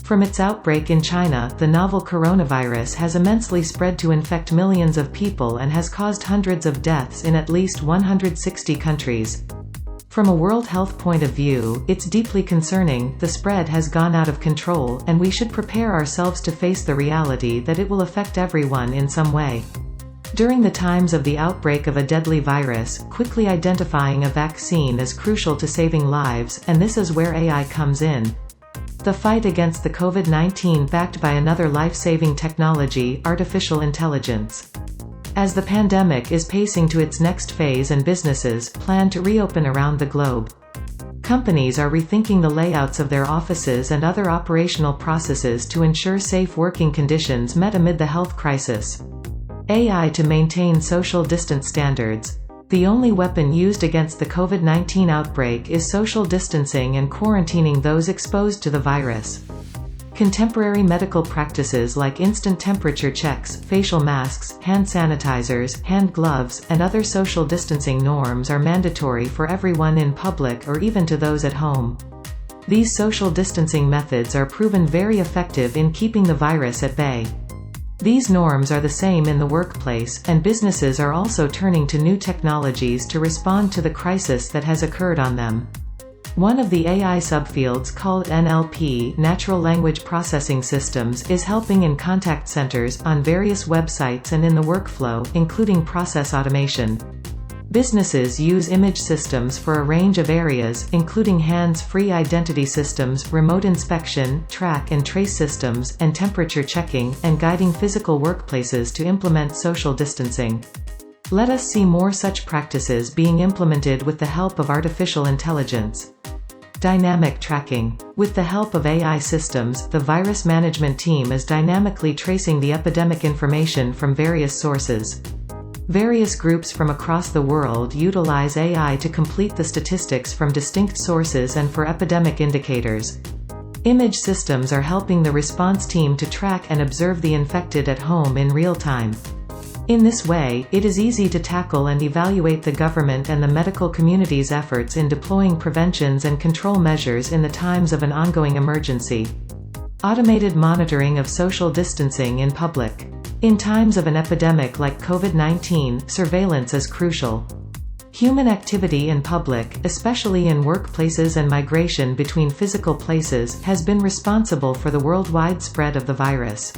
From its outbreak in China, the novel coronavirus has immensely spread to infect millions of people and has caused hundreds of deaths in at least 160 countries. From a World Health point of view, it's deeply concerning. The spread has gone out of control, and we should prepare ourselves to face the reality that it will affect everyone in some way. During the times of the outbreak of a deadly virus, quickly identifying a vaccine is crucial to saving lives, and this is where AI comes in. The fight against the COVID-19 backed by another life-saving technology, artificial intelligence. As the pandemic is pacing to its next phase and businesses plan to reopen around the globe, companies are rethinking the layouts of their offices and other operational processes to ensure safe working conditions met amid the health crisis. AI to maintain social distance standards. The only weapon used against the COVID-19 outbreak is social distancing and quarantining those exposed to the virus. Contemporary medical practices like instant temperature checks, facial masks, hand sanitizers, hand gloves, and other social distancing norms are mandatory for everyone in public or even to those at home. These social distancing methods are proven very effective in keeping the virus at bay. These norms are the same in the workplace, and businesses are also turning to new technologies to respond to the crisis that has occurred on them. One of the AI subfields called NLP, Natural Language Processing Systems, is helping in contact centers, on various websites and in the workflow, including process automation. Businesses use image systems for a range of areas, including hands-free identity systems, remote inspection, track and trace systems, and temperature checking, and guiding physical workplaces to implement social distancing. Let us see more such practices being implemented with the help of artificial intelligence. Dynamic tracking. With the help of AI systems, the virus management team is dynamically tracing the epidemic information from various sources. Various groups from across the world utilize AI to complete the statistics from distinct sources and for epidemic indicators. Image systems are helping the response team to track and observe the infected at home in real time. In this way, it is easy to tackle and evaluate the government and the medical community's efforts in deploying preventions and control measures in the times of an ongoing emergency. Automated monitoring of social distancing in public. In times of an epidemic like COVID-19, surveillance is crucial. Human activity in public, especially in workplaces and migration between physical places, has been responsible for the worldwide spread of the virus.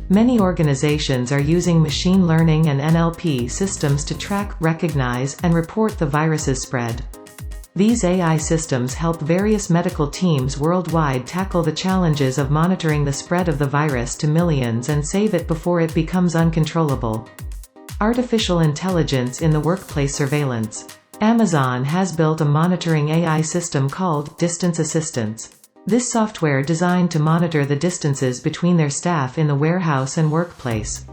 Many organizations are using machine learning and NLP systems to track, recognize, and report the virus's spread. These AI systems help various medical teams worldwide tackle the challenges of monitoring the spread of the virus to millions and save it before it becomes uncontrollable. Artificial intelligence in the workplace surveillance. Amazon has built a monitoring AI system called Distance Assistance. This software designed to monitor the distances between their staff in the warehouse and workplace.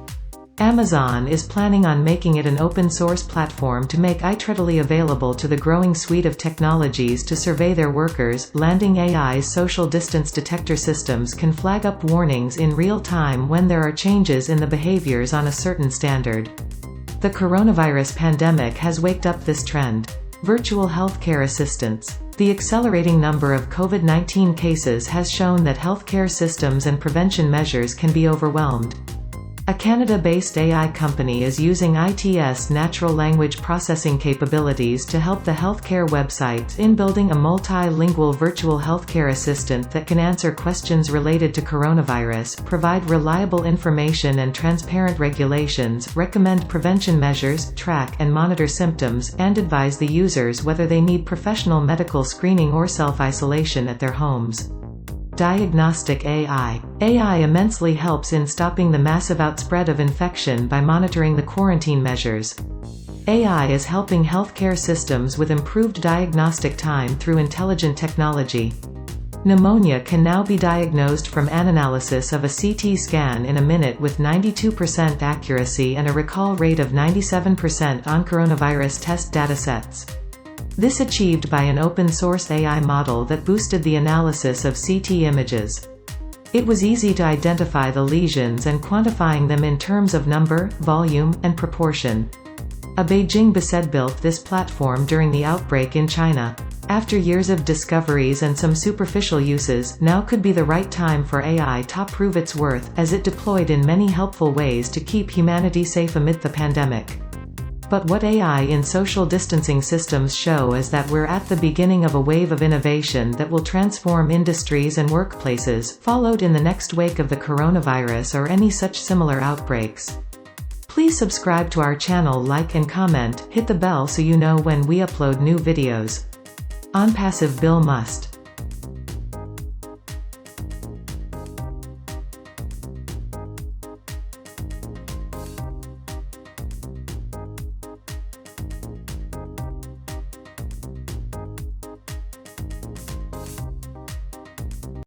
Amazon is planning on making it an open-source platform to make it readily available to the growing suite of technologies to survey their workers. Landing AI's social distance detector systems can flag up warnings in real time when there are changes in the behaviors on a certain standard. The coronavirus pandemic has waked up this trend. Virtual healthcare assistance. The accelerating number of COVID-19 cases has shown that healthcare systems and prevention measures can be overwhelmed. A Canada-based AI company is using IT's natural language processing capabilities to help the healthcare websites in building a multilingual virtual healthcare assistant that can answer questions related to coronavirus, provide reliable information and transparent regulations, recommend prevention measures, track and monitor symptoms, and advise the users whether they need professional medical screening or self-isolation at their homes. Diagnostic AI. AI immensely helps in stopping the massive outspread of infection by monitoring the quarantine measures. AI is helping healthcare systems with improved diagnostic time through intelligent technology. Pneumonia can now be diagnosed from an analysis of a CT scan in a minute with 92% accuracy and a recall rate of 97% on coronavirus test datasets. This achieved by an open-source AI model that boosted the analysis of CT images. It was easy to identify the lesions and quantifying them in terms of number, volume, and proportion. A Beijing-based built this platform during the outbreak in China. After years of discoveries and some superficial uses, now could be the right time for AI to prove its worth, as it deployed in many helpful ways to keep humanity safe amid the pandemic. But what AI in social distancing systems show is that we're at the beginning of a wave of innovation that will transform industries and workplaces, followed in the next wake of the coronavirus or any such similar outbreaks. Please subscribe to our channel, like and comment, hit the bell so you know when we upload new videos. Onpassive bill must